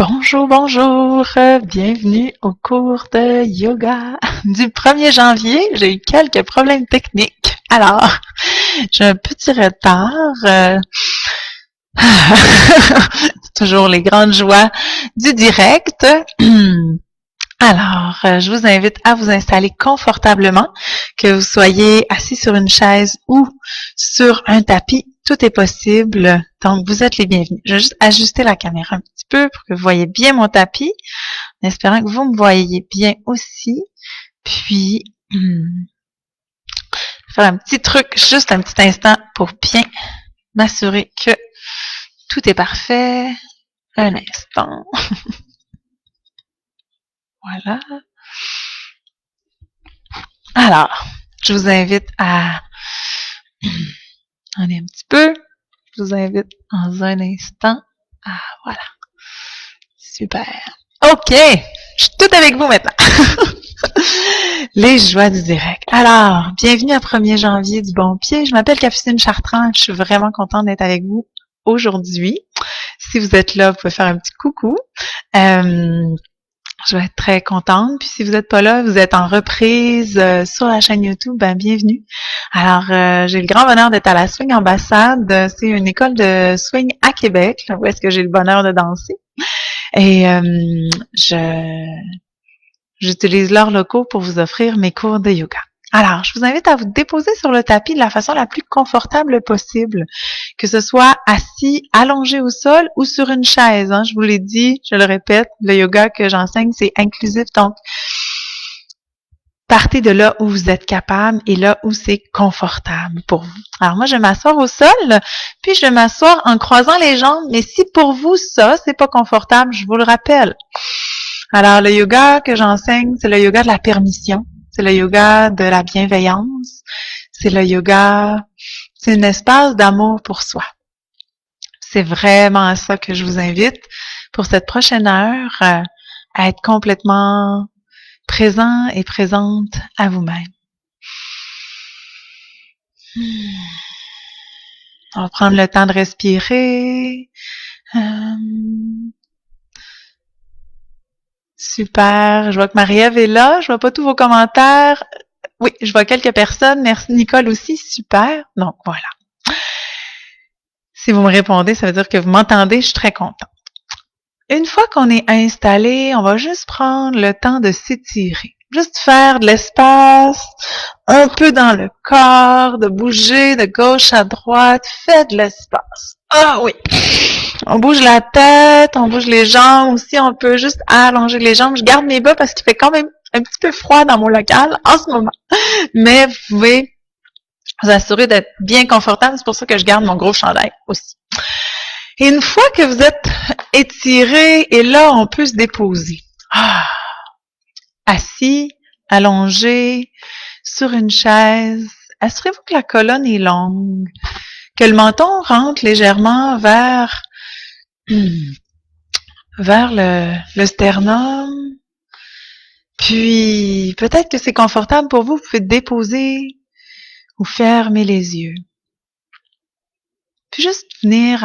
Bonjour, bonjour, bienvenue au cours de yoga du 1er janvier. J'ai eu quelques problèmes techniques. Alors, j'ai un petit retard. C'est toujours les grandes joies du direct. Alors, je vous invite à vous installer confortablement, que vous soyez assis sur une chaise ou sur un tapis. Tout est possible, donc vous êtes les bienvenus. Je vais juste ajuster la caméra un petit peu pour que vous voyez bien mon tapis, en espérant que vous me voyez bien aussi. Puis, faire un petit truc, juste un petit instant pour bien m'assurer que tout est parfait. Un instant. Voilà. Alors, je vous invite à... Attendez un petit peu. Je vous invite dans un instant. Ah, voilà. Super. OK. Je suis tout avec vous maintenant. Les joies du direct. Alors, bienvenue à 1er janvier du bon pied. Je m'appelle Capucine Chartrand. Je suis vraiment contente d'être avec vous aujourd'hui. Si vous êtes là, vous pouvez faire un petit coucou. Je vais être très contente. Puis si vous n'êtes pas là, vous êtes en reprise sur la chaîne YouTube, ben bienvenue. Alors, j'ai le grand bonheur d'être à la Swing Ambassade. C'est une école de swing à Québec, là où est-ce que j'ai le bonheur de danser. Et j'utilise leurs locaux pour vous offrir mes cours de yoga. Alors, je vous invite à vous déposer sur le tapis de la façon la plus confortable possible, que ce soit assis, allongé au sol ou sur une chaise. Hein. Je vous l'ai dit, je le répète, le yoga que j'enseigne, c'est inclusif. Donc, partez de là où vous êtes capable et là où c'est confortable pour vous. Alors moi, je vais m'asseoir au sol, puis je vais m'asseoir en croisant les jambes. Mais si pour vous, ça, c'est pas confortable, je vous le rappelle. Alors, le yoga que j'enseigne, c'est le yoga de la permission. C'est le yoga de la bienveillance. C'est le yoga, c'est un espace d'amour pour soi. C'est vraiment à ça que je vous invite pour cette prochaine heure, à être complètement présent et présente à vous-même. On va prendre le temps de respirer. Super. Je vois que Marie-Ève est là. Je vois pas tous vos commentaires. Oui, je vois quelques personnes. Merci Nicole aussi. Super. Donc, voilà. Si vous me répondez, ça veut dire que vous m'entendez. Je suis très contente. Une fois qu'on est installé, on va juste prendre le temps de s'étirer. Juste faire de l'espace, un peu dans le corps, de bouger de gauche à droite. Faites de l'espace. Ah oui! On bouge la tête, on bouge les jambes aussi. On peut juste allonger les jambes. Je garde mes bas parce qu'il fait quand même un petit peu froid dans mon local en ce moment. Mais vous pouvez vous assurer d'être bien confortable. C'est pour ça que je garde mon gros chandail aussi. Et une fois que vous êtes étiré, et là, on peut se déposer. Assis, allongé, sur une chaise. Assurez-vous que la colonne est longue, que le menton rentre légèrement vers le sternum. Puis, peut-être que c'est confortable pour vous, vous pouvez déposer ou fermer les yeux. Puis juste venir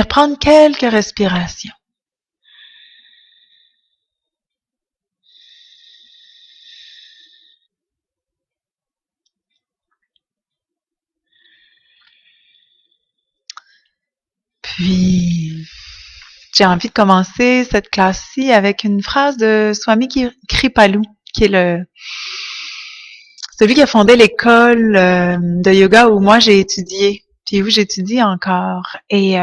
prendre quelques respirations. Puis, j'ai envie de commencer cette classe-ci avec une phrase de Swami Kripalu, qui est celui qui a fondé l'école de yoga où moi j'ai étudié, puis où j'étudie encore. Et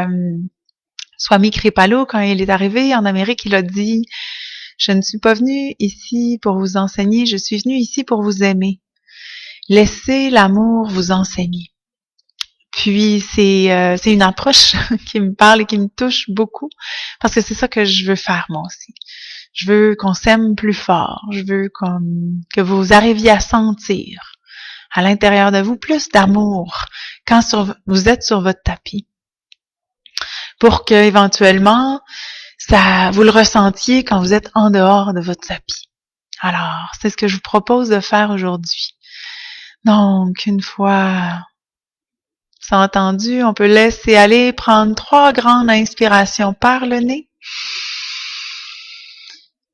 Swami Kripalu, quand il est arrivé en Amérique, il a dit « Je ne suis pas venu ici pour vous enseigner, je suis venu ici pour vous aimer. Laissez l'amour vous enseigner. » Puis c'est une approche qui me parle et qui me touche beaucoup parce que c'est ça que je veux faire moi aussi. Je veux qu'on s'aime plus fort. Je veux que vous arriviez à sentir à l'intérieur de vous plus d'amour quand vous êtes sur votre tapis. Pour que éventuellement vous le ressentiez quand vous êtes en dehors de votre tapis. Alors, c'est ce que je vous propose de faire aujourd'hui. Donc, une fois C'est entendu, on peut laisser aller, prendre 3 grandes inspirations par le nez.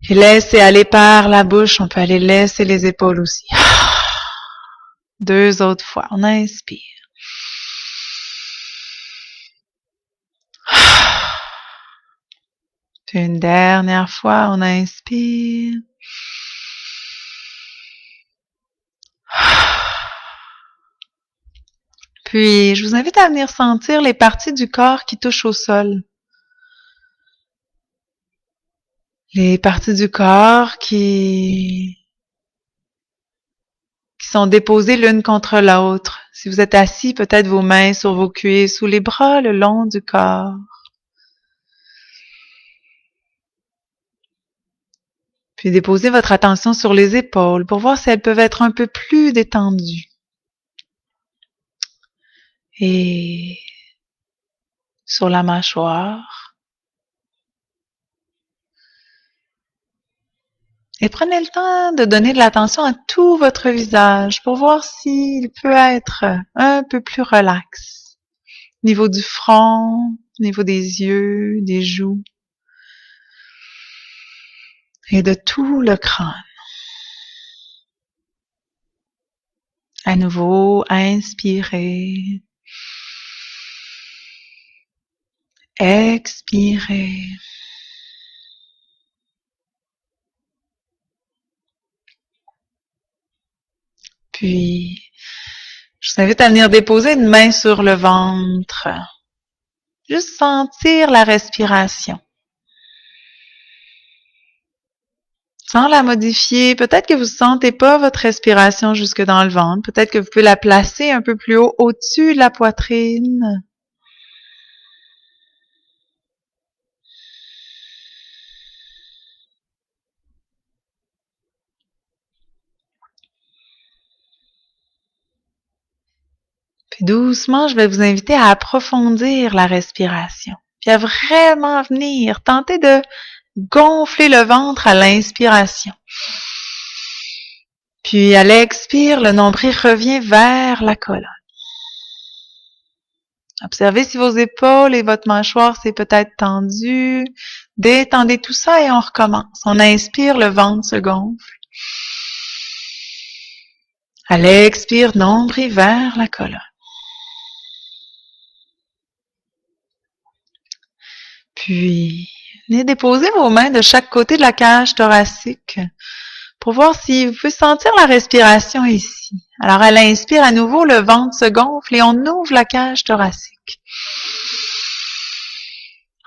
Et laisser aller par la bouche, on peut aller laisser les épaules aussi. 2 autres fois, on inspire. Puis une dernière fois, on inspire. Puis, je vous invite à venir sentir les parties du corps qui touchent au sol. Les parties du corps qui sont déposées l'une contre l'autre. Si vous êtes assis, peut-être vos mains sur vos cuisses ou les bras le long du corps. Puis déposez votre attention sur les épaules pour voir si elles peuvent être un peu plus détendues. Et sur la mâchoire. Et prenez le temps de donner de l'attention à tout votre visage pour voir s'il peut être un peu plus relax. Au niveau du front, au niveau des yeux, des joues. Et de tout le crâne. À nouveau, inspirez. Expirez. Puis, je vous invite à venir déposer une main sur le ventre. Juste sentir la respiration. Sans la modifier, peut-être que vous ne sentez pas votre respiration jusque dans le ventre. Peut-être que vous pouvez la placer un peu plus haut, au-dessus de la poitrine. Puis doucement, je vais vous inviter à approfondir la respiration. Puis à vraiment venir tenter de gonfler le ventre à l'inspiration. Puis à l'expire, le nombril revient vers la colonne. Observez si vos épaules et votre mâchoire c'est peut-être tendu. Détendez tout ça et on recommence. On inspire, le ventre se gonfle. À l'expire, nombril vers la colonne. Puis, venez déposer vos mains de chaque côté de la cage thoracique pour voir si vous pouvez sentir la respiration ici. Alors, à l'inspire, à nouveau, le ventre se gonfle et on ouvre la cage thoracique.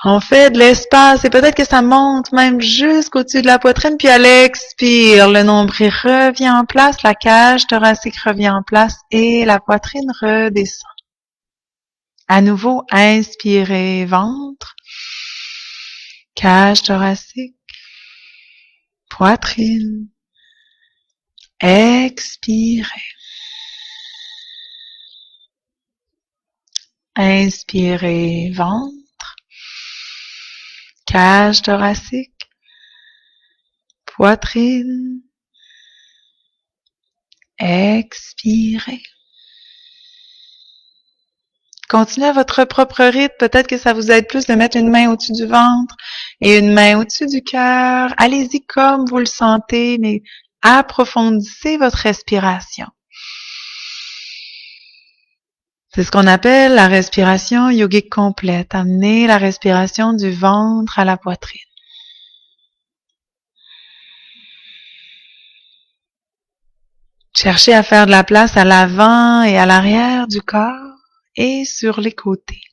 On fait de l'espace et peut-être que ça monte même jusqu'au-dessus de la poitrine. Puis à l'expire, le nombril revient en place, la cage thoracique revient en place et la poitrine redescend. À nouveau, inspirez, ventre, cage thoracique, poitrine. Expirez. Inspirez, ventre, cage thoracique, poitrine. Expirez. Continuez à votre propre rythme. Peut-être que ça vous aide plus de mettre une main au-dessus du ventre et une main au-dessus du cœur. Allez-y comme vous le sentez, mais approfondissez votre respiration. C'est ce qu'on appelle la respiration yogique complète. Amener la respiration du ventre à la poitrine. Cherchez à faire de la place à l'avant et à l'arrière du corps et sur les côtés.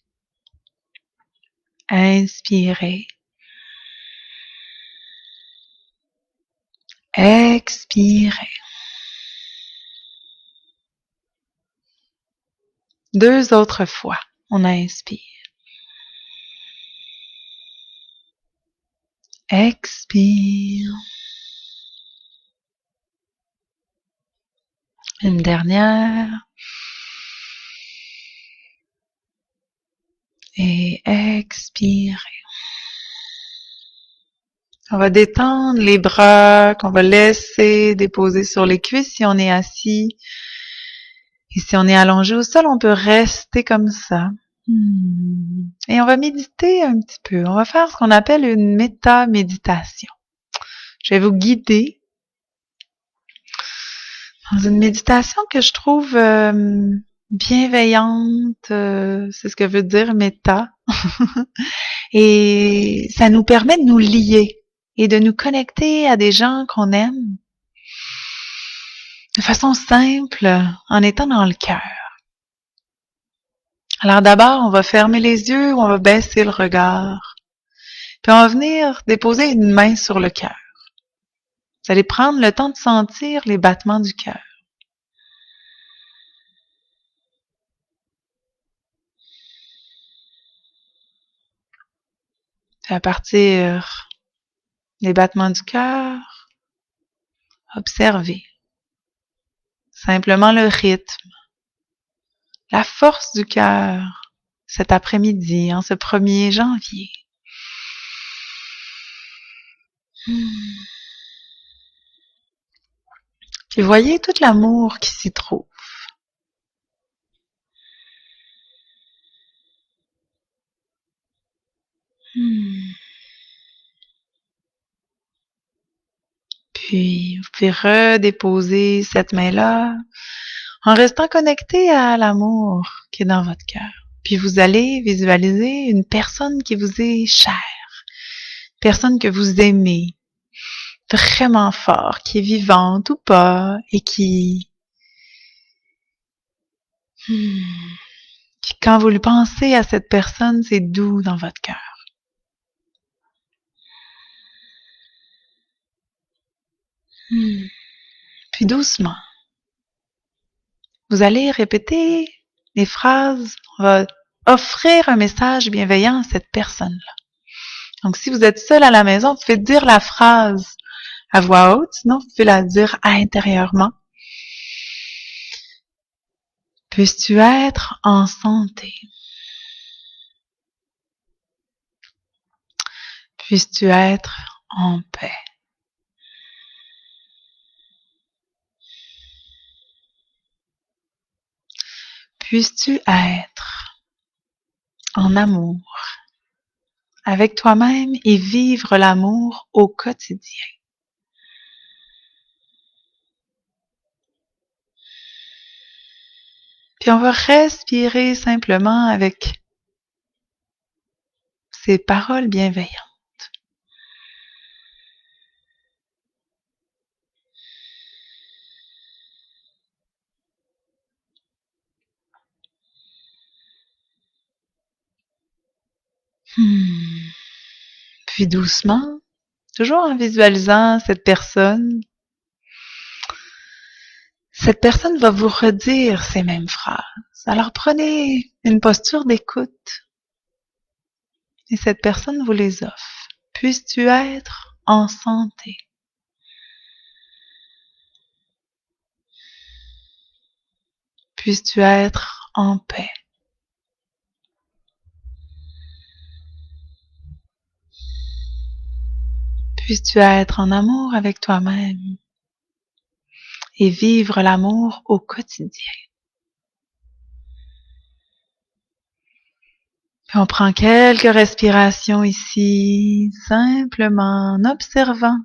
Inspirez. Expirez. 2 autres fois. On inspire. Expire. Une dernière. Et expirez. On va détendre les bras qu'on va laisser déposer sur les cuisses si on est assis. Et si on est allongé au sol, on peut rester comme ça. Et on va méditer un petit peu. On va faire ce qu'on appelle une méta-méditation. Je vais vous guider dans une méditation que je trouve bienveillante. C'est ce que veut dire méta. Et ça nous permet de nous lier et de nous connecter à des gens qu'on aime de façon simple, en étant dans le cœur. Alors d'abord, on va fermer les yeux ou on va baisser le regard. Puis on va venir déposer une main sur le cœur. Vous allez prendre le temps de sentir les battements du cœur. Puis à partir des battements du cœur, observez simplement le rythme, la force du cœur cet après-midi, en ce 1er janvier. Puis voyez tout l'amour qui s'y trouve. Puis vous pouvez redéposer cette main-là en restant connecté à l'amour qui est dans votre cœur. Puis vous allez visualiser une personne qui vous est chère, une personne que vous aimez vraiment fort, qui est vivante ou pas, et qui quand vous lui pensez à cette personne, c'est doux dans votre cœur. Puis doucement, vous allez répéter les phrases, on va offrir un message bienveillant à cette personne-là. Donc, si vous êtes seul à la maison, vous pouvez dire la phrase à voix haute, sinon vous pouvez la dire intérieurement. Puisses-tu être en santé? Puisses-tu être en paix? Puisses-tu être en amour avec toi-même et vivre l'amour au quotidien? Puis on va respirer simplement avec ces paroles bienveillantes. Puis doucement, toujours en visualisant cette personne va vous redire ces mêmes phrases. Alors prenez une posture d'écoute et cette personne vous les offre. Puisses-tu être en santé? Puisses-tu être en paix? Puisses-tu être en amour avec toi-même et vivre l'amour au quotidien? Puis on prend quelques respirations ici, simplement en observant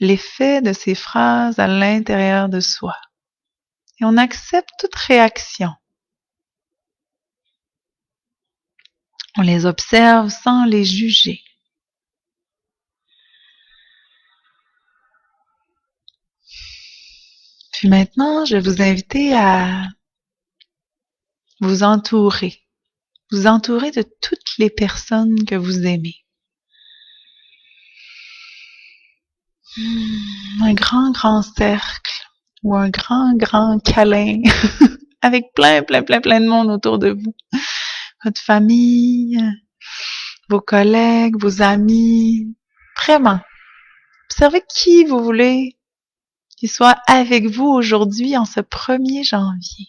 l'effet de ces phrases à l'intérieur de soi. Et on accepte toute réaction. On les observe sans les juger. Puis maintenant, je vais vous inviter à vous entourer. Vous entourer de toutes les personnes que vous aimez. Un grand cercle ou un grand câlin avec plein de monde autour de vous. Votre famille, vos collègues, vos amis. Vraiment. Observez qui vous voulez qu'il soit avec vous aujourd'hui en ce 1er janvier.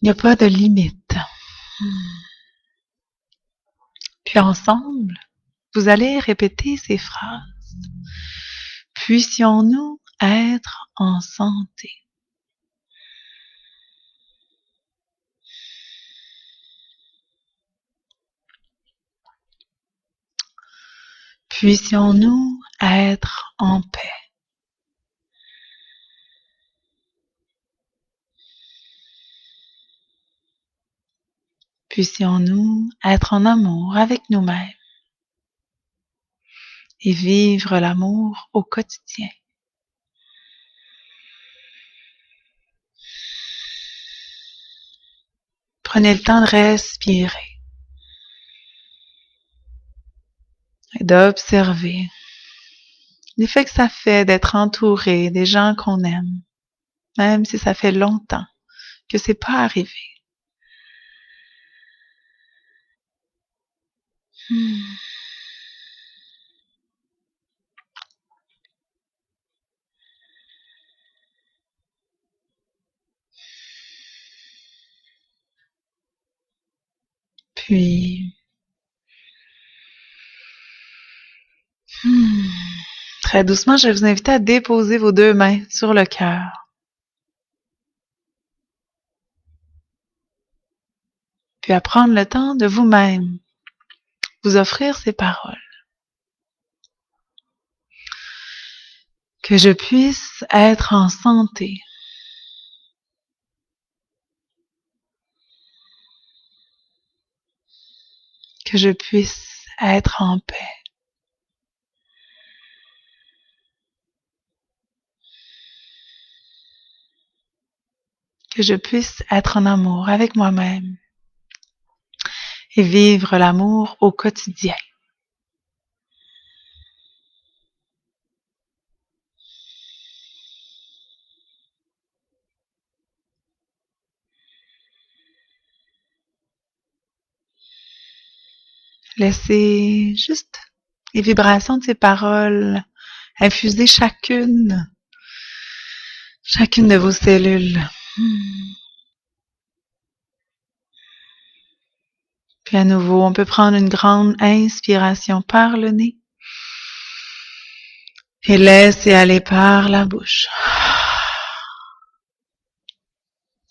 Il n'y a pas de limite. Puis ensemble, vous allez répéter ces phrases. Puissions-nous être en santé. Puissions-nous être en paix. Puissions-nous être en amour avec nous-mêmes et vivre l'amour au quotidien. Prenez le temps de respirer et d'observer l'effet que ça fait d'être entouré des gens qu'on aime, même si ça fait longtemps que c'est pas arrivé. Puis, très doucement, je vais vous inviter à déposer vos deux mains sur le cœur. Puis à prendre le temps de vous-même vous offrir ces paroles. Que je puisse être en santé. Que je puisse être en paix. Que je puisse être en amour avec moi-même et vivre l'amour au quotidien. Laissez juste les vibrations de ces paroles infuser chacune de vos cellules. Puis à nouveau, on peut prendre une grande inspiration par le nez et laisser aller par la bouche.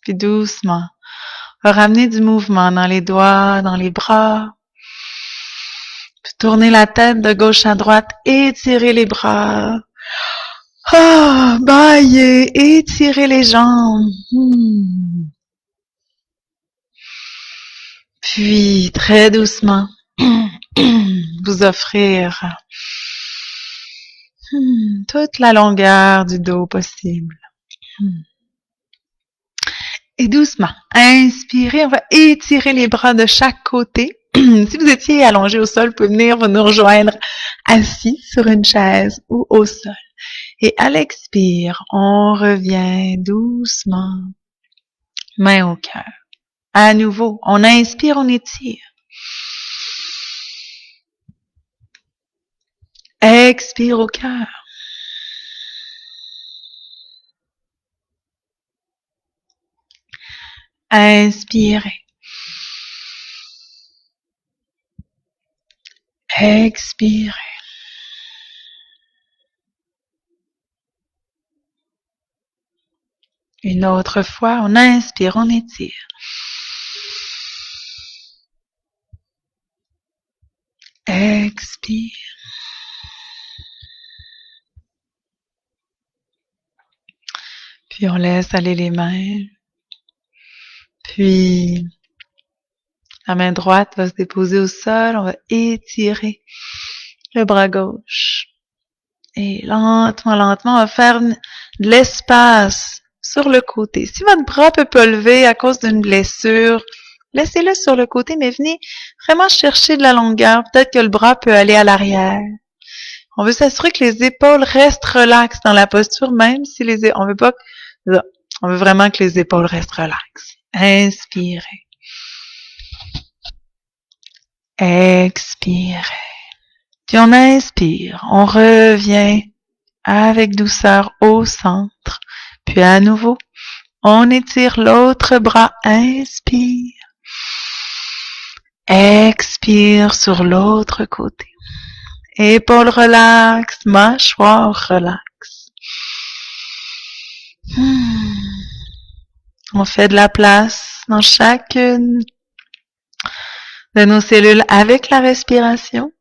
Puis doucement, on va ramener du mouvement dans les doigts, dans les bras. Puis tourner la tête de gauche à droite, étirer les bras. Bailler, étirer les jambes. Puis, très doucement, vous offrir toute la longueur du dos possible. Et doucement, inspirez, on va étirer les bras de chaque côté. Si vous étiez allongé au sol, vous pouvez venir nous rejoindre assis sur une chaise ou au sol. Et à l'expire, on revient doucement, main au cœur. À nouveau, on inspire, on étire. Expire au cœur. Inspirez. Expirez. Une autre fois, on inspire, on étire. Expire. Puis on laisse aller les mains. Puis la main droite va se déposer au sol. On va étirer le bras gauche. Et lentement, lentement, on va faire de l'espace sur le côté. Si votre bras peut pas lever à cause d'une blessure, laissez-le sur le côté, mais venez vraiment chercher de la longueur. Peut-être que le bras peut aller à l'arrière. On veut s'assurer que les épaules restent relaxes dans la posture, même si on veut vraiment que les épaules restent relaxes. Inspirez. Expirez. Puis on inspire, on revient avec douceur au centre. Puis à nouveau, on étire l'autre bras, inspire. Expire sur l'autre côté. Épaules relaxes, mâchoire relaxe. On fait de la place dans chacune de nos cellules avec la respiration.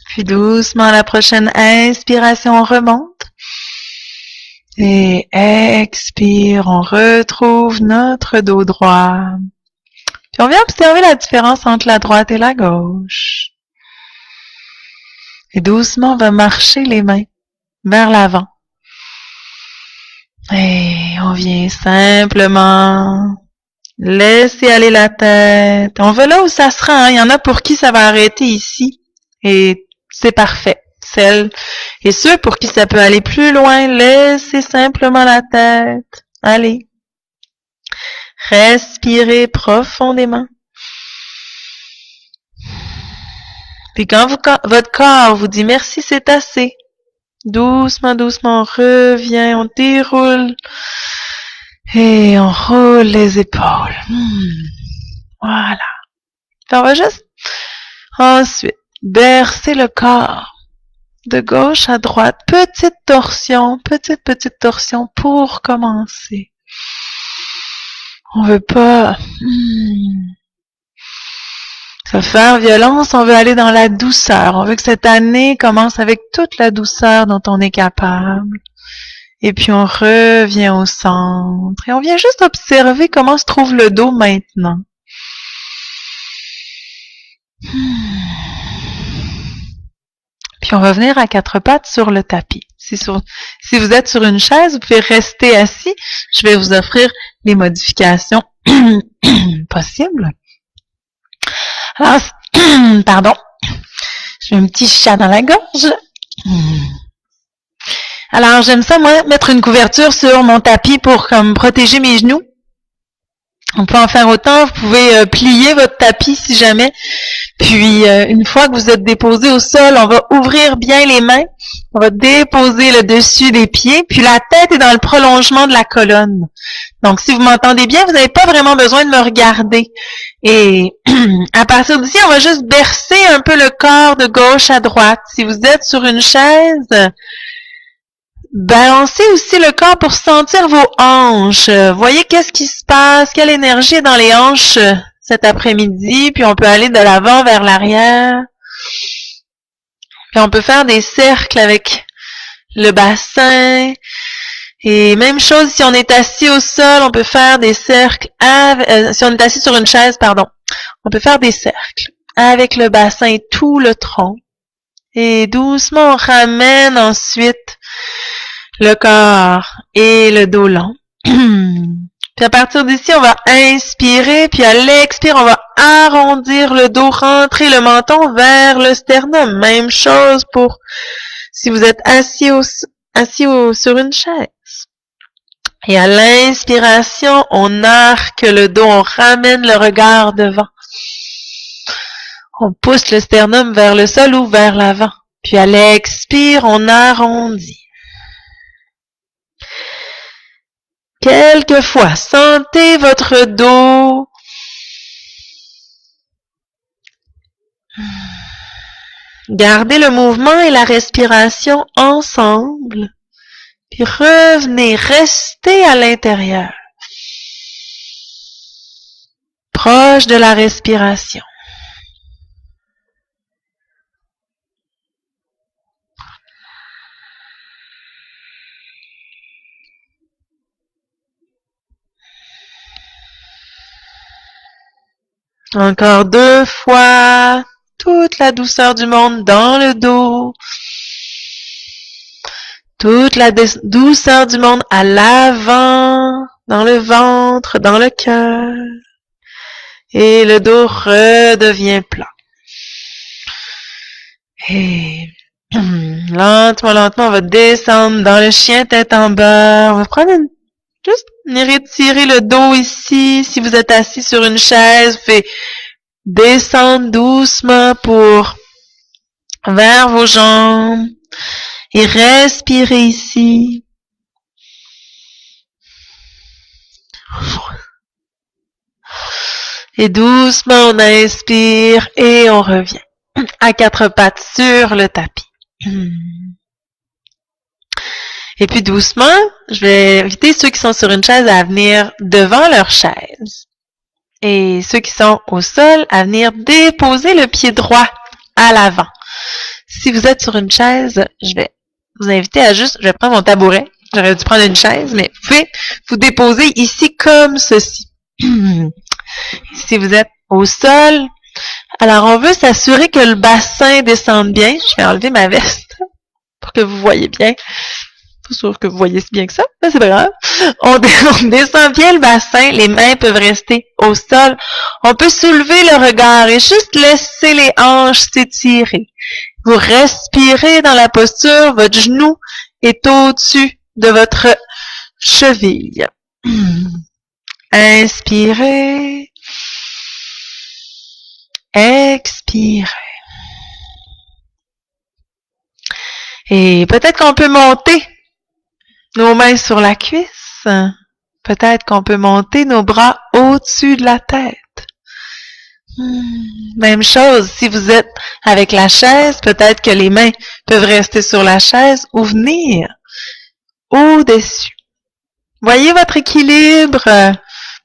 Puis doucement, la prochaine inspiration, on remonte. Et expire, on retrouve notre dos droit. Puis on vient observer la différence entre la droite et la gauche. Et doucement, on va marcher les mains vers l'avant. Et on vient simplement laisser aller la tête. On va là où ça sera. Hein. Il y en a pour qui ça va arrêter ici. Et c'est parfait. Celles et ceux pour qui ça peut aller plus loin, laissez simplement la tête. Allez. Respirez profondément. Puis quand votre corps vous dit merci, c'est assez. Doucement, doucement, on revient, on déroule. Et on roule les épaules. Voilà. Puis on va juste ensuite bercer le corps de gauche à droite. Petite torsion pour commencer. On veut pas se faire violence, on veut aller dans la douceur. On veut que cette année commence avec toute la douceur dont on est capable. Et puis on revient au centre. Et on vient juste observer comment se trouve le dos maintenant. Puis on va venir à quatre pattes sur le tapis. Si vous êtes sur une chaise, vous pouvez rester assis. Je vais vous offrir les modifications possibles. Alors, pardon, j'ai un petit chat dans la gorge. Alors, j'aime ça, moi, mettre une couverture sur mon tapis pour comme protéger mes genoux. On peut en faire autant. Vous pouvez plier votre tapis si jamais. Puis, une fois que vous êtes déposé au sol, on va ouvrir bien les mains. On va déposer le dessus des pieds. Puis, la tête est dans le prolongement de la colonne. Donc, si vous m'entendez bien, vous n'avez pas vraiment besoin de me regarder. Et à partir d'ici, on va juste bercer un peu le corps de gauche à droite. Si vous êtes sur une chaise, balancez aussi le corps pour sentir vos hanches. Voyez qu'est-ce qui se passe, quelle énergie est dans les hanches cet après-midi. Puis on peut aller de l'avant vers l'arrière. Puis on peut faire des cercles avec le bassin. Et même chose, si on est assis au sol, on peut faire des cercles. Si on est assis sur une chaise, on peut faire des cercles avec le bassin et tout le tronc. Et doucement, on ramène ensuite le corps et le dos long. Puis à partir d'ici, on va inspirer, puis à l'expire, on va arrondir le dos, rentrer le menton vers le sternum. Même chose pour si vous êtes assis sur une chaise. Et à l'inspiration, on arque le dos, on ramène le regard devant. On pousse le sternum vers le sol ou vers l'avant. Puis à l'expire, on arrondit. Quelquefois, sentez votre dos. Gardez le mouvement et la respiration ensemble. Puis revenez, restez à l'intérieur. Proche de la respiration. Encore 2 fois. Toute la douceur du monde dans le dos. Toute la douceur du monde à l'avant, dans le ventre, dans le cœur. Et le dos redevient plat. Et lentement, on va descendre dans le chien tête en bas. On va prendre juste retirer le dos ici. Si vous êtes assis sur une chaise, vous pouvez descendre doucement vers vos jambes. Et respirez ici. Et doucement, on inspire et on revient à quatre pattes sur le tapis. Et puis doucement, je vais inviter ceux qui sont sur une chaise à venir devant leur chaise. Et ceux qui sont au sol à venir déposer le pied droit à l'avant. Si vous êtes sur une chaise, je vais vous inviter à je vais prendre mon tabouret. J'aurais dû prendre une chaise, mais vous pouvez vous déposer ici comme ceci. Si vous êtes au sol, alors on veut s'assurer que le bassin descende bien. Je vais enlever ma veste pour que vous voyez bien. Pas sûr que vous voyez si bien que ça, mais c'est pas grave. On descend bien le bassin, les mains peuvent rester au sol. On peut soulever le regard et juste laisser les hanches s'étirer. Vous respirez dans la posture, votre genou est au-dessus de votre cheville. Inspirez. Expirez. Et peut-être qu'on peut monter nos mains sur la cuisse. Peut-être qu'on peut monter nos bras au-dessus de la tête. Même chose, si vous êtes avec la chaise, peut-être que les mains peuvent rester sur la chaise ou venir au-dessus. Voyez votre équilibre.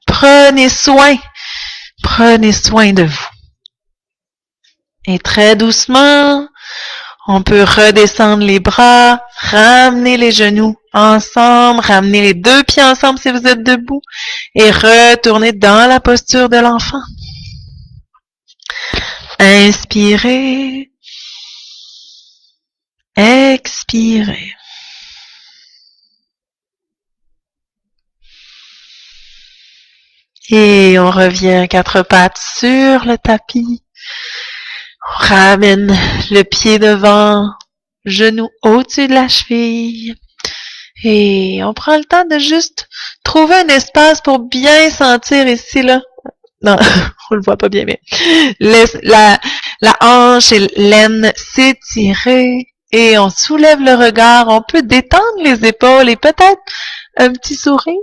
Prenez soin de vous. Et très doucement, on peut redescendre les bras, ramener les genoux ensemble, ramener les deux pieds ensemble si vous êtes debout et retourner dans la posture de l'enfant. Inspirez. Expirez. Et on revient quatre pattes sur le tapis. On ramène le pied devant, genou au-dessus de la cheville. Et on prend le temps de juste trouver un espace pour bien sentir ici, là. Non, on le voit pas bien, mais la hanche et l'aine s'étirer. Et on soulève le regard. On peut détendre les épaules et peut-être un petit sourire.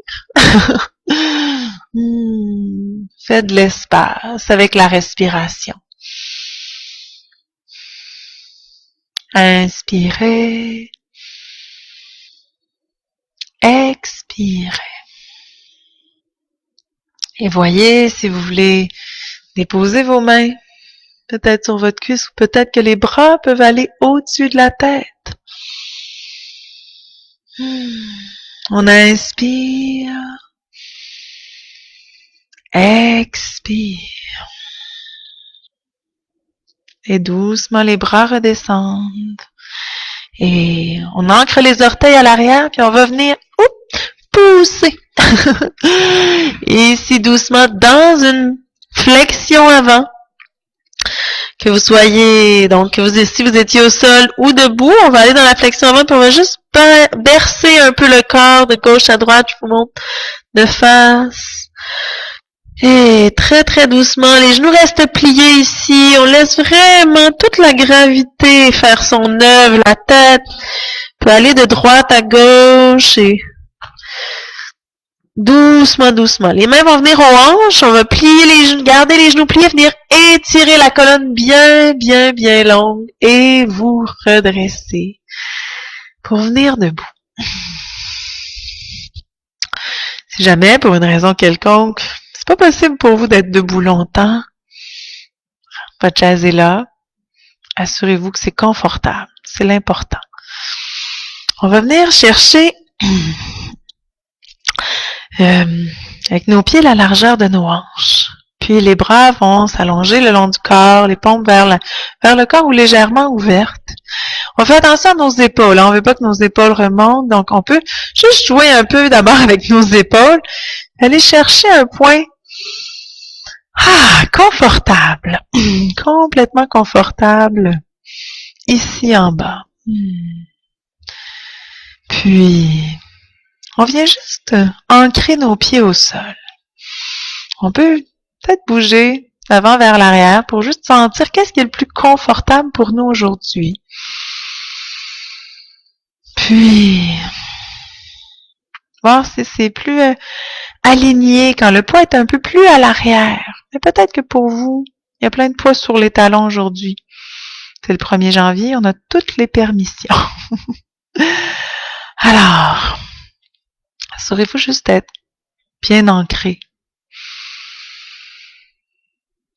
Faites de l'espace avec la respiration. Inspirez. Expirez. Et voyez si vous voulez déposer vos mains, peut-être sur votre cuisse, ou peut-être que les bras peuvent aller au-dessus de la tête. On inspire. Expire. Et doucement, les bras redescendent. Et on ancre les orteils à l'arrière, puis on va venir pousser. Et ici, doucement, dans une flexion avant. Que vous soyez, donc, si vous étiez au sol ou debout, on va aller dans la flexion avant, puis on va juste bercer un peu le corps de gauche à droite. Je vous montre de face. Et très très doucement, les genoux restent pliés ici. On laisse vraiment toute la gravité faire son œuvre. La tête peut aller de droite à gauche et doucement, doucement. Les mains vont venir aux hanches. On va plier les genoux, garder les genoux pliés, venir étirer la colonne bien, bien, bien longue et vous redresser pour venir debout. Si jamais, pour une raison quelconque, c'est pas possible pour vous d'être debout longtemps, votre chaise est là. Assurez-vous que c'est confortable. C'est l'important. On va venir chercher avec nos pieds la largeur de nos hanches. Puis les bras vont s'allonger le long du corps, les paumes vers le corps ou légèrement ouvertes. On fait attention à nos épaules. On ne veut pas que nos épaules remontent. Donc, on peut juste jouer un peu d'abord avec nos épaules. Aller chercher un point confortable. Complètement confortable. Ici en bas. Puis, on vient juste ancrer nos pieds au sol. On peut peut-être bouger d'avant vers l'arrière pour juste sentir qu'est-ce qui est le plus confortable pour nous aujourd'hui. Puis, voir si c'est plus aligné quand le poids est un peu plus à l'arrière. Mais peut-être que pour vous, il y a plein de poids sur les talons aujourd'hui. C'est le 1er janvier, on a toutes les permissions. Alors, assurez-vous juste d'être bien ancré.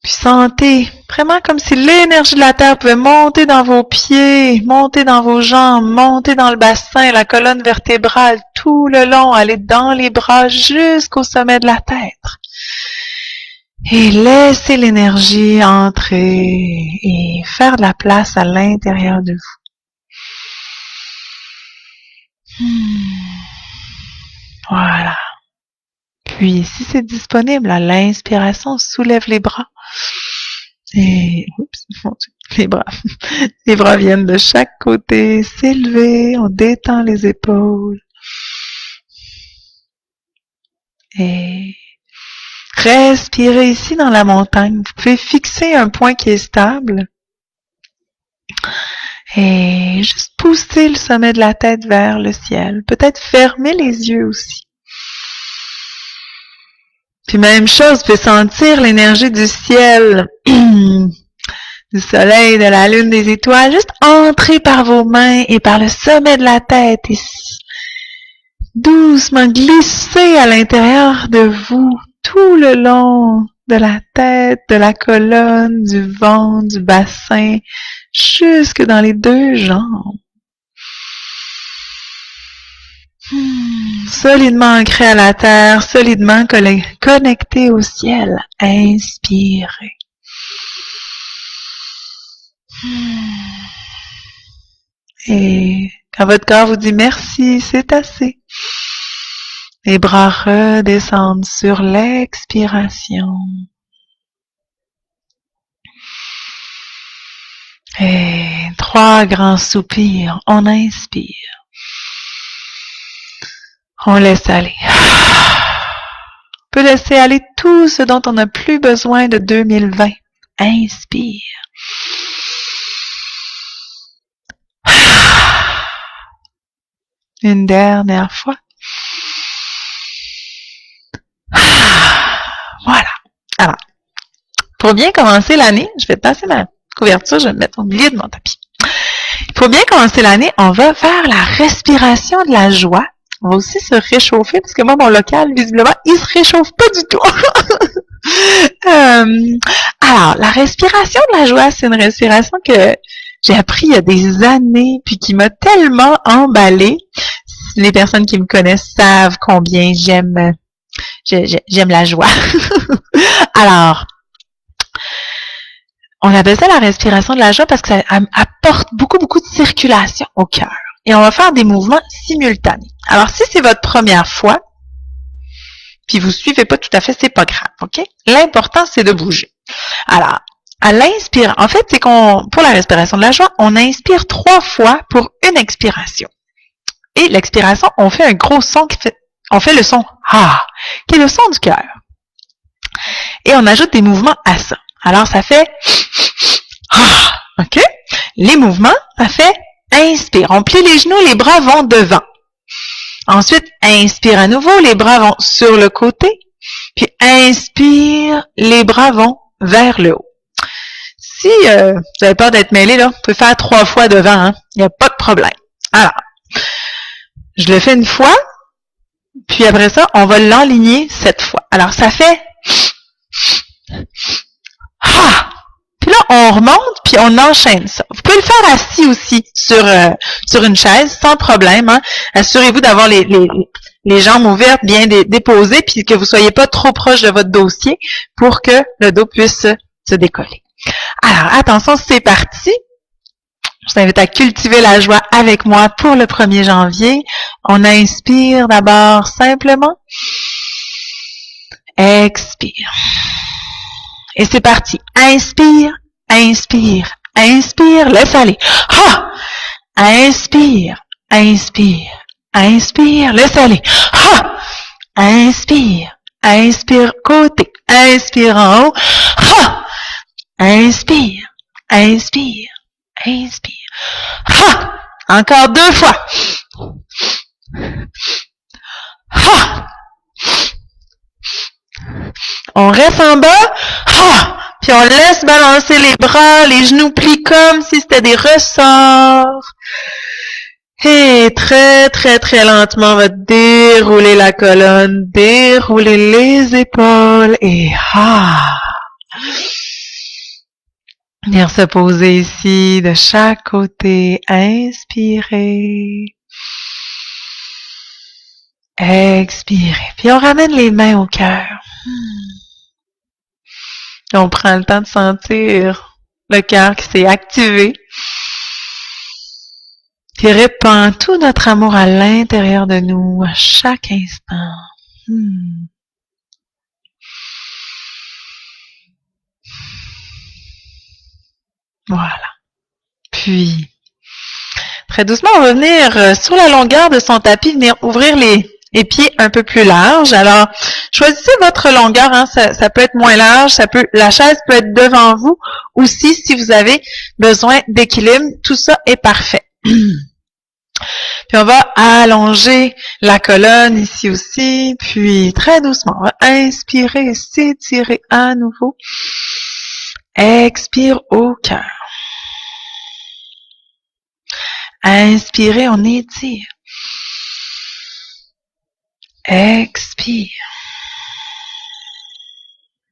Puis sentez vraiment comme si l'énergie de la Terre pouvait monter dans vos pieds, monter dans vos jambes, monter dans le bassin, la colonne vertébrale, tout le long, aller dans les bras jusqu'au sommet de la tête. Et laissez l'énergie entrer et faire de la place à l'intérieur de vous. Voilà. Puis, si c'est disponible, à l'inspiration, soulève les bras. Et, les bras viennent de chaque côté, s'élever, on détend les épaules. Et respirez ici dans la montagne. Vous pouvez fixer un point qui est stable. Et juste pousser le sommet de la tête vers le ciel. Peut-être fermer les yeux aussi. Puis même chose, vous pouvez sentir l'énergie du ciel, du soleil, de la lune, des étoiles, juste entrer par vos mains et par le sommet de la tête et doucement glisser à l'intérieur de vous, tout le long de la tête, de la colonne, du ventre, du bassin, jusque dans les deux jambes. Solidement ancré à la terre, solidement connecté au ciel. Inspirez. Et quand votre corps vous dit merci, c'est assez. Les bras redescendent sur l'expiration. Et 3 grands soupirs. On inspire. On laisse aller. On peut laisser aller tout ce dont on n'a plus besoin de 2020. Inspire. Une dernière fois. Voilà. Alors, pour bien commencer l'année, je vais passer ma couverture, je vais me mettre au milieu de mon tapis. Pour bien commencer l'année, on va faire la respiration de la joie. On va aussi se réchauffer, parce que moi, mon local, visiblement, il se réchauffe pas du tout. Alors, la respiration de la joie, c'est une respiration que j'ai appris il y a des années, puis qui m'a tellement emballée. Les personnes qui me connaissent savent combien j'aime la joie. Alors, on appelle ça la respiration de la joie parce que ça apporte beaucoup de circulation au cœur. Et on va faire des mouvements simultanés. Alors, si c'est votre première fois, puis vous suivez pas tout à fait, c'est pas grave, OK? L'important, c'est de bouger. Alors, à l'inspire, en fait, c'est pour la respiration de la joie, on inspire 3 fois pour une expiration. Et l'expiration, on fait un gros son on fait le son « ah », qui est le son du cœur. Et on ajoute des mouvements à ça. Alors, ça fait « ah », OK? Les mouvements, ça fait « inspire ». On plie les genoux, les bras vont devant. Ensuite, inspire à nouveau, les bras vont sur le côté. Puis, inspire, les bras vont vers le haut. Si vous avez peur d'être mêlé, là, vous pouvez faire 3 fois devant, hein? Il n'y a pas de problème. Alors, je le fais une fois, puis après ça, on va l'enligner 7 fois. Alors, ça fait ah! Puis là, on remonte, puis on enchaîne ça. Vous pouvez le faire assis aussi sur une chaise, sans problème. Hein? Assurez-vous d'avoir les jambes ouvertes, bien déposées, puis que vous soyez pas trop proche de votre dossier pour que le dos puisse se décoller. Alors, attention, c'est parti. Je vous invite à cultiver la joie avec moi pour le 1er janvier. On inspire d'abord simplement. Expire. Et c'est parti. Inspire, inspire, inspire, laisse aller. Ha! Inspire, inspire, inspire, laisse aller. Ha! Inspire, inspire, côté, inspire en haut. Ha! Inspire, inspire, inspire. Ha! Encore 2 fois. Ha! On reste en bas. Ha! Puis on laisse balancer les bras, les genoux plient comme si c'était des ressorts. Et très, très, très lentement, on va dérouler la colonne, dérouler les épaules et venir se poser ici de chaque côté. Inspirez. Expirez. Puis on ramène les mains au cœur. On prend le temps de sentir le cœur qui s'est activé. Qui répand tout notre amour à l'intérieur de nous à chaque instant. Voilà. Puis, très doucement, on va venir sur la longueur de son tapis, venir ouvrir les pieds un peu plus larges. Alors, choisissez votre longueur, hein, ça peut être moins large, la chaise peut être devant vous aussi si vous avez besoin d'équilibre. Tout ça est parfait. Puis on va allonger la colonne ici aussi, puis très doucement, on va inspirer, s'étirer à nouveau. Expire au cœur. Inspirez, on étire. Expire.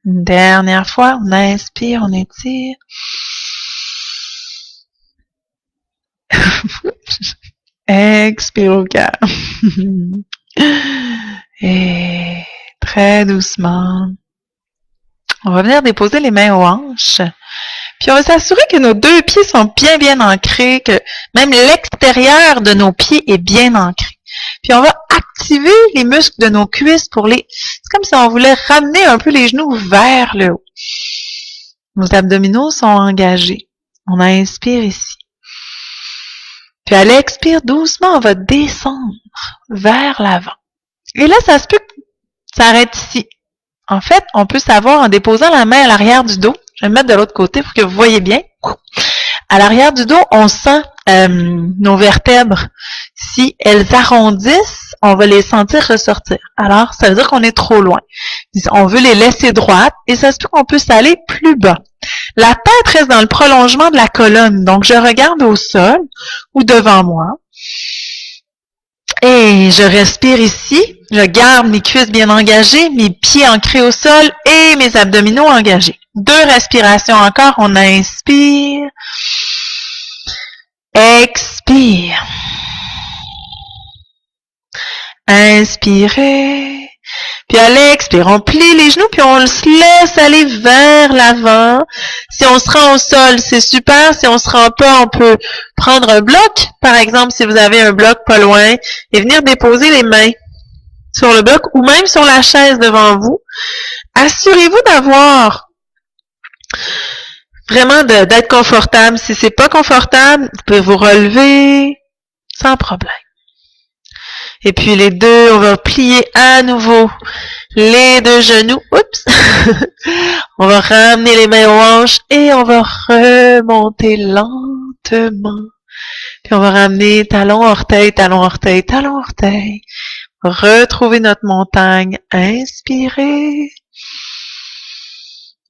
Une dernière fois, on inspire, on étire. Expire au cœur. Et très doucement, on va venir déposer les mains aux hanches. Puis on va s'assurer que nos deux pieds sont bien ancrés, que même l'extérieur de nos pieds est bien ancré. Puis on va activer les muscles de nos cuisses c'est comme si on voulait ramener un peu les genoux vers le haut. Nos abdominaux sont engagés. On inspire ici. Puis à l'expire, doucement, on va descendre vers l'avant. Et là, ça se peut que ça arrête ici. En fait, on peut savoir en déposant la main à l'arrière du dos. Je vais me mettre de l'autre côté pour que vous voyez bien. À l'arrière du dos, on sent nos vertèbres. Si elles arrondissent, on va les sentir ressortir. Alors, ça veut dire qu'on est trop loin. On veut les laisser droites et ça se peut qu'on puisse aller plus bas. La tête reste dans le prolongement de la colonne. Donc, je regarde au sol ou devant moi. Et je respire ici. Je garde mes cuisses bien engagées, mes pieds ancrés au sol et mes abdominaux engagés. 2 respirations encore. On inspire. Expire. Inspirez. Puis à l'expire, on plie les genoux, puis on se laisse aller vers l'avant. Si on se rend au sol, c'est super. Si on se rend pas, on peut prendre un bloc. Par exemple, si vous avez un bloc pas loin, et venir déposer les mains sur le bloc ou même sur la chaise devant vous. Assurez-vous d'avoir vraiment d'être confortable. Si c'est pas confortable, vous pouvez vous relever sans problème. Et puis les deux, on va plier à nouveau les 2 genoux. Oups! On va ramener les mains aux hanches et on va remonter lentement. Puis on va ramener talon, orteil, talon, orteil, talon, orteil. Retrouver notre montagne. Inspirez.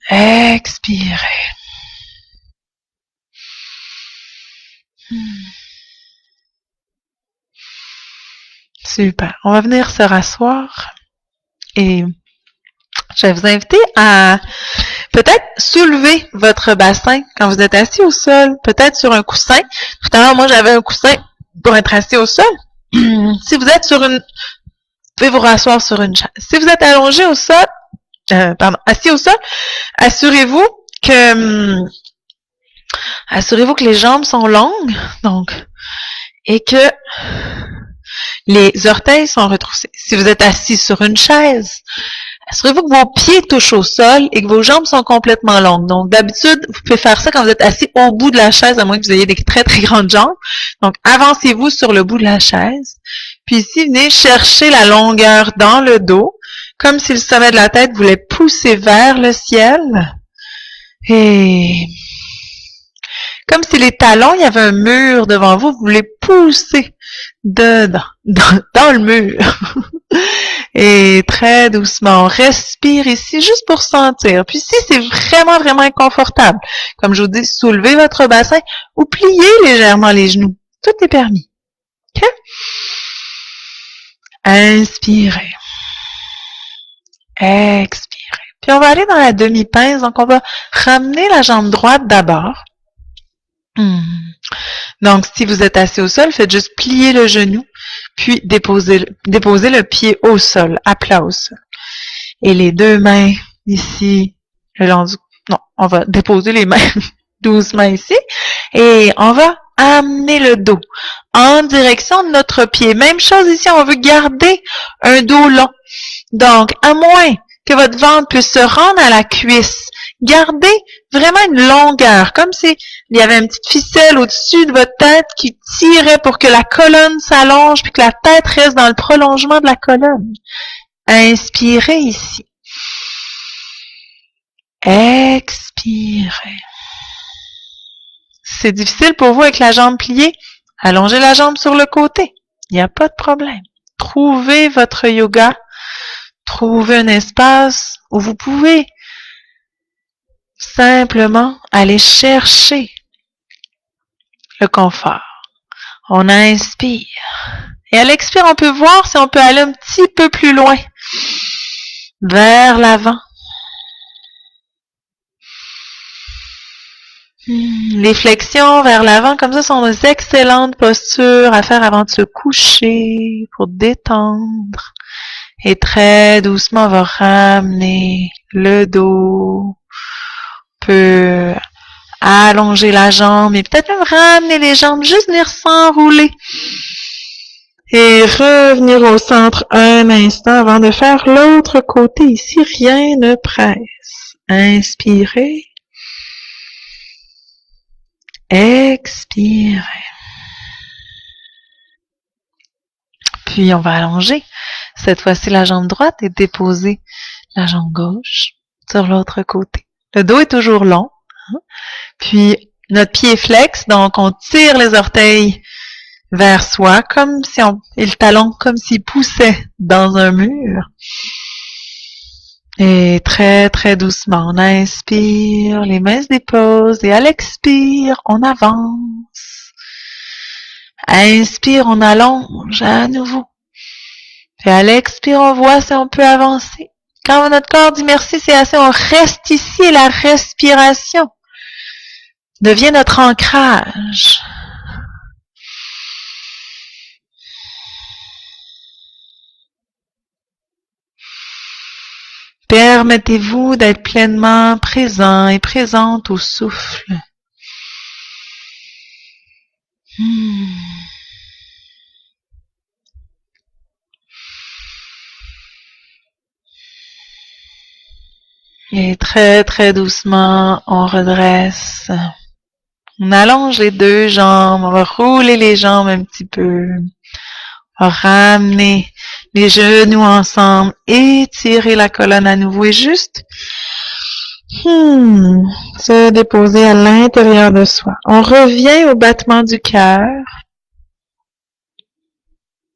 Expirez. Super. On va venir se rasseoir et je vais vous inviter à peut-être soulever votre bassin quand vous êtes assis au sol, peut-être sur un coussin. Tout à l'heure, moi, j'avais un coussin pour être assis au sol. Si vous êtes vous pouvez vous rasseoir sur une chaise. Si vous êtes allongé au sol, assis au sol, assurez-vous que les jambes sont longues, donc, et que les orteils sont retroussés. Si vous êtes assis sur une chaise, assurez-vous que vos pieds touchent au sol et que vos jambes sont complètement longues. Donc, d'habitude, vous pouvez faire ça quand vous êtes assis au bout de la chaise, à moins que vous ayez des très, très grandes jambes. Donc, avancez-vous sur le bout de la chaise. Puis ici, venez chercher la longueur dans le dos, comme si le sommet de la tête voulait pousser vers le ciel. Et comme si les talons, il y avait un mur devant vous, vous voulez pousser dedans, dans le mur. Et très doucement, on respire ici juste pour sentir. Puis si c'est vraiment, vraiment inconfortable, comme je vous dis, soulevez votre bassin ou pliez légèrement les genoux. Tout est permis. OK? Inspirez. Expirez. Puis on va aller dans la demi-pince. Donc on va ramener la jambe droite d'abord. Donc si vous êtes assis au sol, faites juste plier le genou, puis déposez le pied au sol, à plat au sol. Et les deux mains ici, le long du... Non, on va déposer les mains doucement ici. Et on va amener le dos en direction de notre pied. Même chose ici, on veut garder un dos long. Donc, à moins que votre ventre puisse se rendre à la cuisse, gardez vraiment une longueur, comme si il y avait une petite ficelle au-dessus de votre tête qui tirait pour que la colonne s'allonge puis que la tête reste dans le prolongement de la colonne. Inspirez ici. Expirez. C'est difficile pour vous avec la jambe pliée, allongez la jambe sur le côté. Il n'y a pas de problème. Trouvez votre yoga. Trouvez un espace où vous pouvez simplement aller chercher le confort. On inspire. Et à l'expire, on peut voir si on peut aller un petit peu plus loin. Vers l'avant. Les flexions vers l'avant, comme ça, sont des excellentes postures à faire avant de se coucher pour détendre. Et très doucement, on va ramener le dos. On peut allonger la jambe et peut-être même ramener les jambes, juste venir s'enrouler. Et revenir au centre un instant avant de faire l'autre côté. Ici, rien ne presse. Inspirez. Expirez. Puis on va allonger cette fois-ci la jambe droite et déposer la jambe gauche sur l'autre côté. Le dos est toujours long. Puis notre pied est flex, donc on tire les orteils vers soi comme si et le talon comme s'il poussait dans un mur. Et très, très doucement, on inspire, les mains se déposent, et à l'expire, on avance. Inspire, on allonge à nouveau. Puis à l'expire, on voit si on peut avancer. Quand notre corps dit merci, c'est assez, on reste ici, et la respiration devient notre ancrage. Permettez-vous d'être pleinement présent et présente au souffle. Et très, très doucement, on redresse. On allonge les deux jambes, on va rouler les jambes un petit peu. On va ramener les genoux ensemble, étirer la colonne à nouveau et juste se déposer à l'intérieur de soi. On revient au battement du cœur.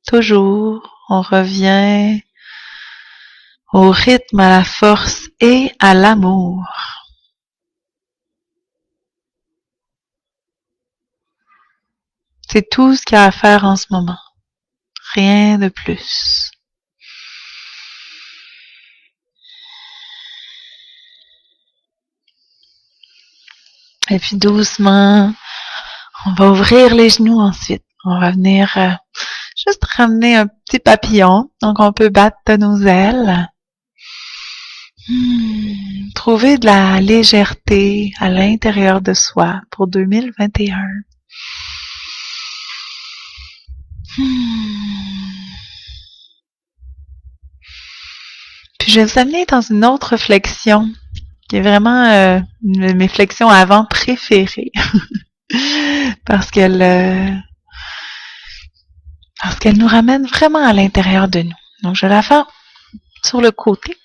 Toujours, on revient au rythme, à la force et à l'amour. C'est tout ce qu'il y a à faire en ce moment. Rien de plus. Et puis doucement, on va ouvrir les genoux ensuite. On va venir juste ramener un petit papillon. Donc on peut battre de nos ailes. Trouver de la légèreté à l'intérieur de soi pour 2021. Puis je vais vous amener dans une autre flexion qui est vraiment une de mes flexions avant préférées parce qu'elle nous ramène vraiment à l'intérieur de nous. Donc je vais la faire sur le côté.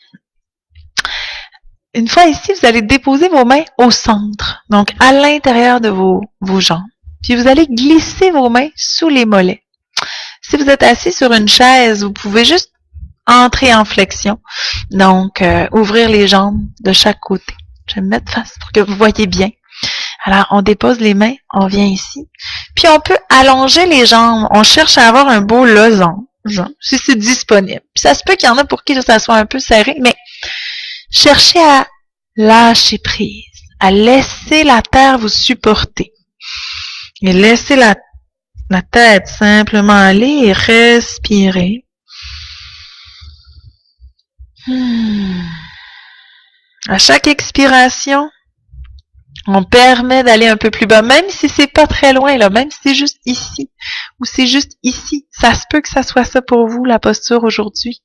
Une fois ici, vous allez déposer vos mains au centre, donc à l'intérieur de vos jambes. Puis vous allez glisser vos mains sous les mollets. Si vous êtes assis sur une chaise, vous pouvez juste entrer en flexion. Donc, ouvrir les jambes de chaque côté. Je vais me mettre face pour que vous voyez bien. Alors, on dépose les mains, on vient ici. Puis, on peut allonger les jambes. On cherche à avoir un beau losange, si c'est disponible. Puis, ça se peut qu'il y en a pour qui ça soit un peu serré, mais cherchez à lâcher prise, à laisser la terre vous supporter. Et laissez la tête simplement aller et respirer. À chaque expiration, on permet d'aller un peu plus bas, même si c'est pas très loin, là, même si c'est juste ici, ou c'est juste ici. Ça se peut que ça soit ça pour vous, la posture aujourd'hui.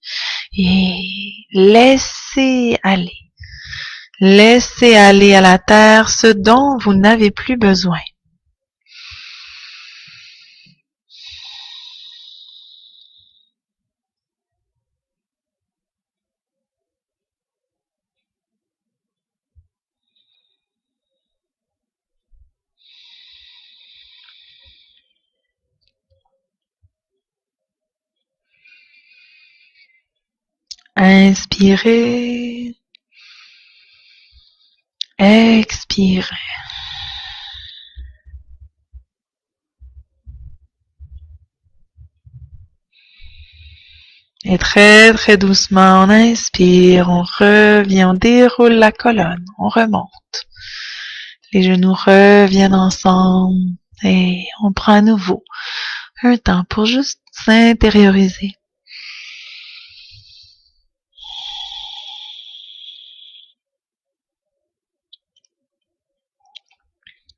Et laissez aller. Laissez aller à la terre ce dont vous n'avez plus besoin. Inspirez. Expirez. Et très très doucement, on inspire, on revient, on déroule la colonne, on remonte. Les genoux reviennent ensemble et on prend à nouveau un temps pour juste s'intérioriser.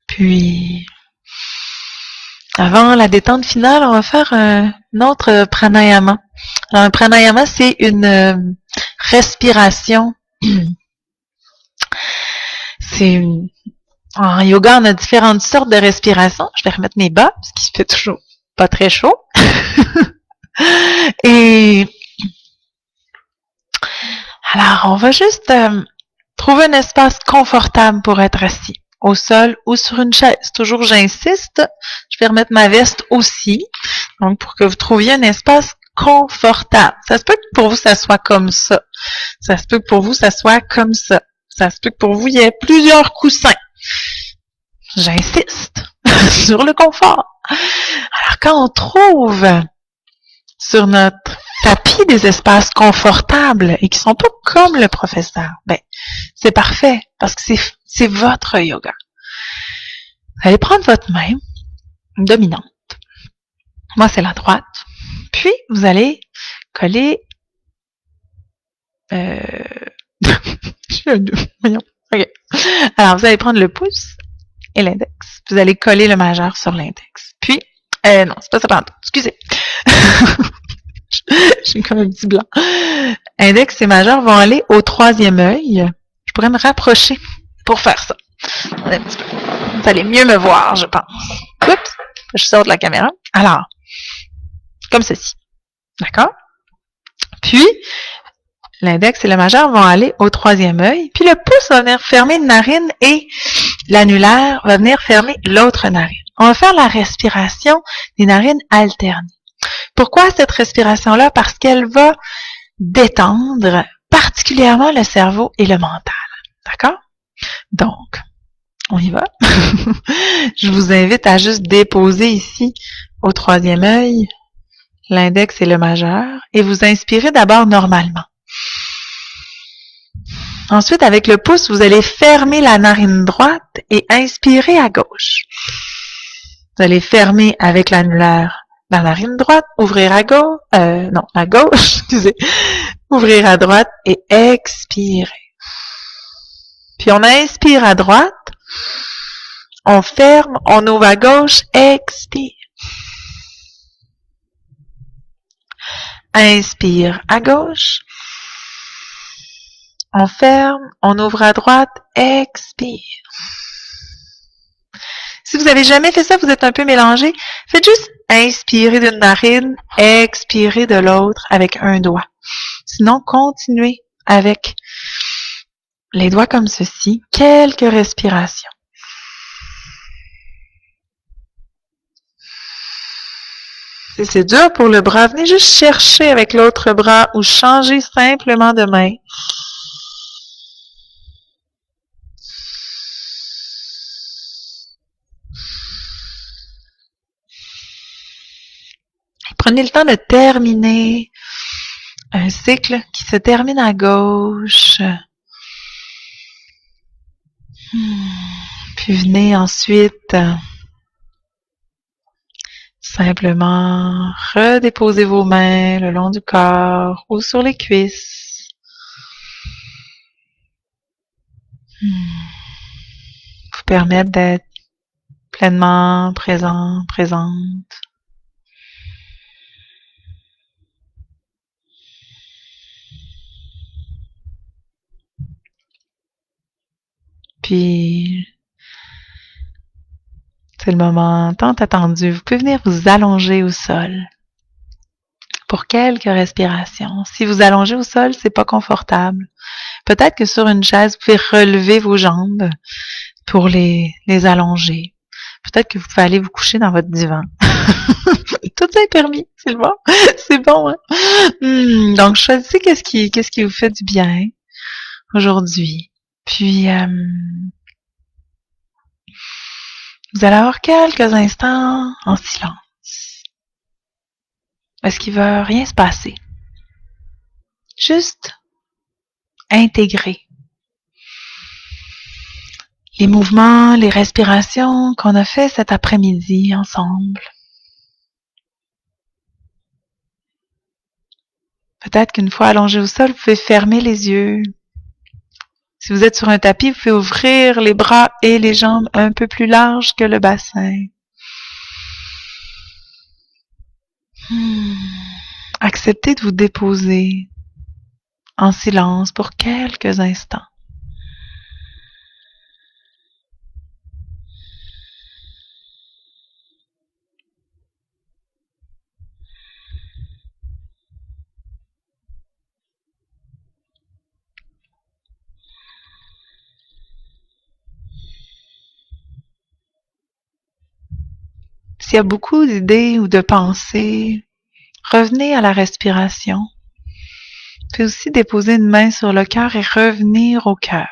Puis, avant la détente finale, on va faire un autre pranayama. Alors, un pranayama, c'est une respiration. En yoga, on a différentes sortes de respiration. Je vais remettre mes bas, parce qu'il fait toujours pas très chaud. Et alors, on va juste trouver un espace confortable pour être assis, au sol ou sur une chaise. Toujours, j'insiste, je vais remettre ma veste aussi, donc pour que vous trouviez un espace confortable. Ça se peut que pour vous, ça soit comme ça. Ça se peut que pour vous, ça soit comme ça. Ça se peut que pour vous, il y ait plusieurs coussins. J'insiste sur le confort. Alors, quand on trouve sur notre tapis des espaces confortables et qui sont pas comme le professeur, ben, c'est parfait parce que c'est votre yoga. Vous allez prendre votre main dominante. Moi, c'est la droite. Puis, vous allez coller voyons. OK. Alors, vous allez prendre le pouce et l'index. Vous allez coller le majeur sur l'index. Puis, non, c'est pas ça pendant tout. Excusez. J'ai comme un petit blanc. Index et majeur vont aller au troisième œil. Je pourrais me rapprocher pour faire ça. Vous allez mieux me voir, je pense. Oups, je sors de la caméra. Alors, comme ceci. D'accord? Puis, l'index et le majeur vont aller au troisième œil. Puis, le pouce va venir fermer une narine et l'annulaire va venir fermer l'autre narine. On va faire la respiration des narines alternées. Pourquoi cette respiration-là? Parce qu'elle va détendre particulièrement le cerveau et le mental. D'accord? Donc, on y va. Je vous invite à juste déposer ici, au troisième œil, l'index et le majeur, et vous inspirez d'abord normalement. Ensuite, avec le pouce, vous allez fermer la narine droite et inspirer à gauche. Vous allez fermer avec l'annulaire la narine droite, ouvrir à gauche, à gauche, excusez, ouvrir à droite et expirer. Puis on inspire à droite, on ferme, on ouvre à gauche, expire. Inspire à gauche, on ferme, on ouvre à droite, expire. Si vous n'avez jamais fait ça, vous êtes un peu mélangé, faites juste inspirer d'une narine, expirer de l'autre avec un doigt. Sinon, continuez avec les doigts comme ceci, quelques respirations. Si c'est dur pour le bras, venez juste chercher avec l'autre bras ou changez simplement de main. Prenez le temps de terminer un cycle qui se termine à gauche. Puis venez ensuite simplement redéposer vos mains le long du corps ou sur les cuisses. Vous permettre d'être pleinement présent, présente. Puis, c'est le moment tant attendu. Vous pouvez venir vous allonger au sol pour quelques respirations. Si vous allongez au sol, c'est pas confortable. Peut-être que sur une chaise, vous pouvez relever vos jambes pour les allonger. Peut-être que vous pouvez aller vous coucher dans votre divan. Tout est permis, c'est bon. C'est bon, hein? Donc, choisissez qu'est-ce qui vous fait du bien aujourd'hui. Puis, vous allez avoir quelques instants en silence. Est-ce qu'il va rien se passer? Juste intégrer les mouvements, les respirations qu'on a fait cet après-midi ensemble. Peut-être qu'une fois allongé au sol, vous pouvez fermer les yeux. Si vous êtes sur un tapis, vous pouvez ouvrir les bras et les jambes un peu plus larges que le bassin. Acceptez de vous déposer en silence pour quelques instants. S'il y a beaucoup d'idées ou de pensées, revenez à la respiration. Vous pouvez aussi déposer une main sur le cœur et revenir au cœur.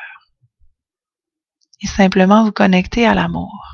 Et simplement vous connecter à l'amour.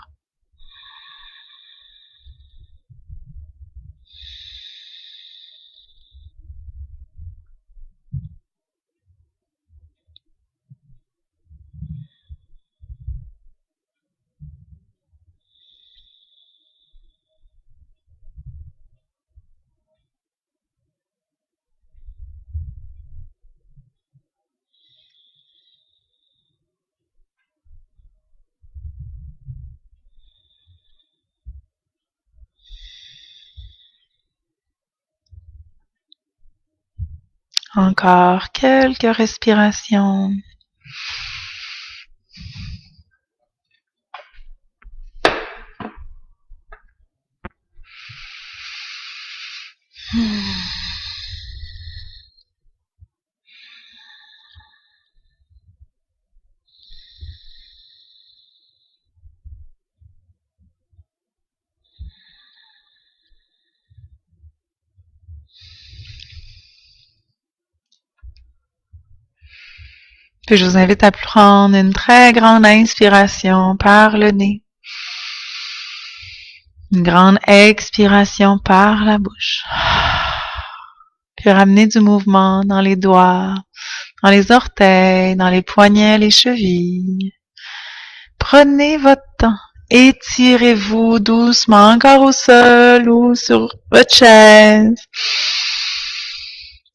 Encore quelques respirations. Puis je vous invite à prendre une très grande inspiration par le nez. Une grande expiration par la bouche. Puis ramener du mouvement dans les doigts, dans les orteils, dans les poignets, les chevilles. Prenez votre temps. Étirez-vous doucement encore au sol ou sur votre chaise.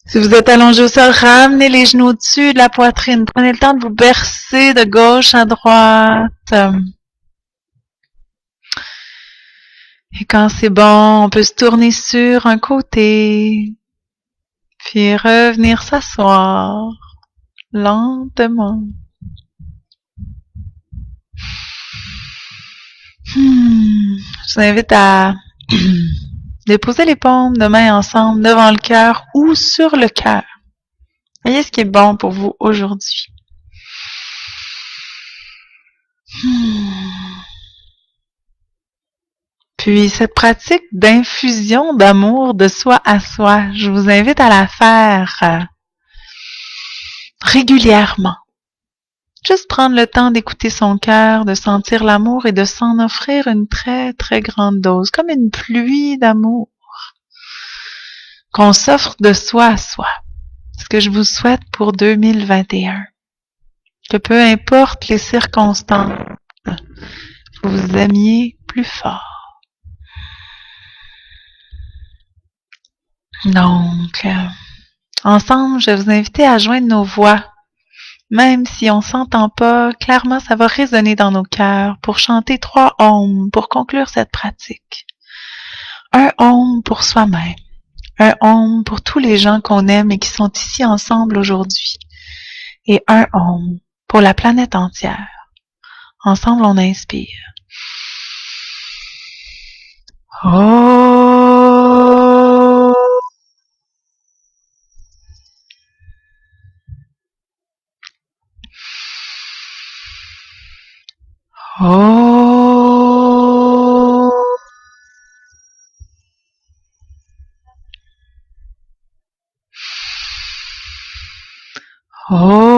Si vous êtes allongé au sol, ramenez les genoux au-dessus de la poitrine. Prenez le temps de vous bercer de gauche à droite. Et quand c'est bon, on peut se tourner sur un côté. Puis revenir s'asseoir lentement. Je vous invite à déposer les paumes de main ensemble devant le cœur ou sur le cœur. Voyez ce qui est bon pour vous aujourd'hui. Puis cette pratique d'infusion d'amour de soi à soi, je vous invite à la faire régulièrement. Juste prendre le temps d'écouter son cœur, de sentir l'amour et de s'en offrir une très très grande dose, comme une pluie d'amour. qu'on s'offre de soi à soi. Ce que je vous souhaite pour 2021. Que peu importe les circonstances, vous vous aimiez plus fort. Donc, ensemble, je vais vous inviter à joindre nos voix. Même si on s'entend pas, clairement, ça va résonner dans nos cœurs pour chanter 3 ohms pour conclure cette pratique. Un ohm pour soi-même. Un ohm pour tous les gens qu'on aime et qui sont ici ensemble aujourd'hui. Et un ohm pour la planète entière. Ensemble, on inspire. Oh. Oh. Oh.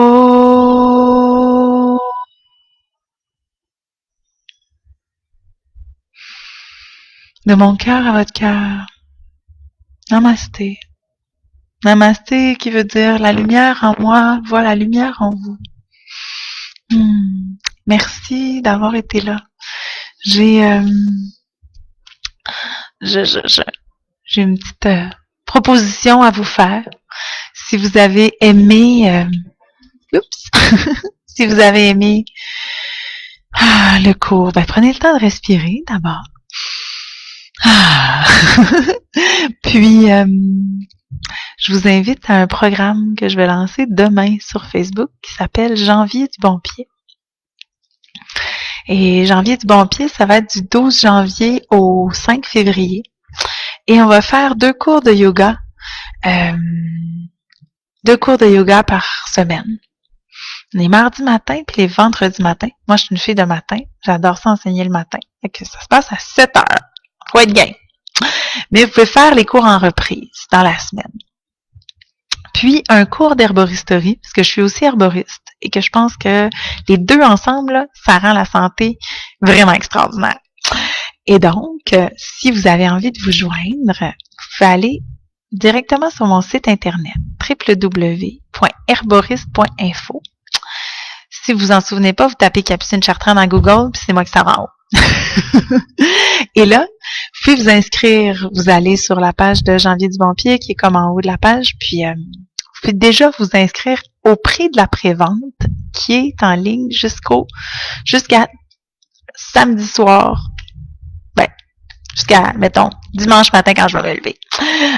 De mon cœur à votre cœur. Namasté. Namasté qui veut dire la lumière en moi voit la lumière en vous. Merci d'avoir été là. J'ai j'ai une petite proposition à vous faire. Si vous avez aimé si vous avez aimé le cours, prenez le temps de respirer d'abord. Puis je vous invite à un programme que je vais lancer demain sur Facebook qui s'appelle Janvier du bon pied. Et Janvier du bon pied, ça va être du 12 janvier au 5 février. Et on va faire 2 cours de yoga. 2 cours de yoga par semaine. Les mardis matin puis les vendredis matin. Moi, je suis une fille de matin. J'adore ça enseigner le matin. Fait que ça se passe à 7 heures. Faut être game. Mais vous pouvez faire les cours en reprise dans la semaine. Puis, un cours d'herboristerie, parce que je suis aussi herboriste et que je pense que les deux ensemble, là, ça rend la santé vraiment extraordinaire. Et donc, si vous avez envie de vous joindre, vous pouvez aller directement sur mon site internet www.herboriste.info. Si vous vous en souvenez pas, vous tapez Capucine Chartrand dans Google, puis c'est moi qui ça va en haut. Et là, vous pouvez vous inscrire. Vous allez sur la page de Janvier du bon pied qui est comme en haut de la page, puis vous pouvez déjà vous inscrire au prix de la prévente qui est en ligne jusqu'à samedi soir. Jusqu'à, mettons, dimanche matin quand je vais me lever.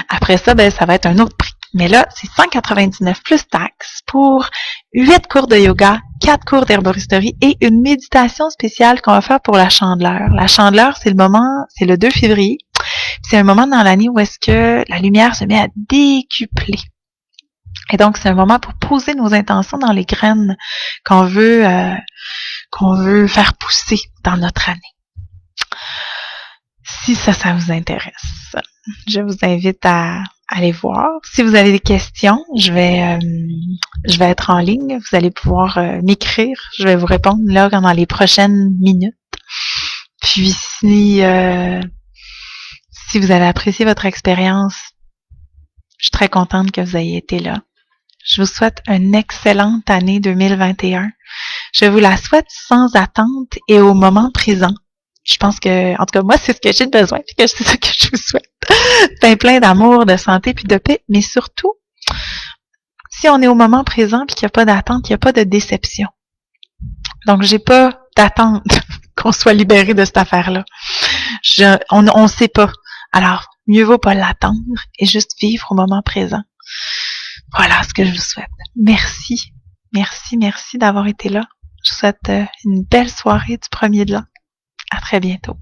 Après ça, ça va être un autre prix. Mais là, c'est 199 plus taxes pour 8 cours de yoga, 4 cours d'herboristerie et une méditation spéciale qu'on va faire pour la chandeleur. La chandeleur, c'est le 2 février. C'est un moment dans l'année où est-ce que la lumière se met à décupler. Et donc, c'est un moment pour poser nos intentions dans les graines qu'on veut faire pousser dans notre année. Si ça vous intéresse, je vous invite à aller voir. Si vous avez des questions, je vais être en ligne. Vous allez pouvoir m'écrire. Je vais vous répondre là dans les prochaines minutes. Puis si vous avez apprécié votre expérience, je suis très contente que vous ayez été là. Je vous souhaite une excellente année 2021. Je vous la souhaite sans attente et au moment présent. Je pense que, en tout cas, moi, c'est ce que j'ai besoin, puis que c'est ça que je vous souhaite. Plein d'amour, de santé, puis de paix, mais surtout, si on est au moment présent, puis qu'il n'y a pas d'attente, il n'y a pas de déception. Donc, j'ai pas d'attente qu'on soit libéré de cette affaire-là. On sait pas. Alors, mieux vaut pas l'attendre et juste vivre au moment présent. Voilà ce que je vous souhaite. Merci d'avoir été là. Je vous souhaite une belle soirée du 1er de l'an. À très bientôt.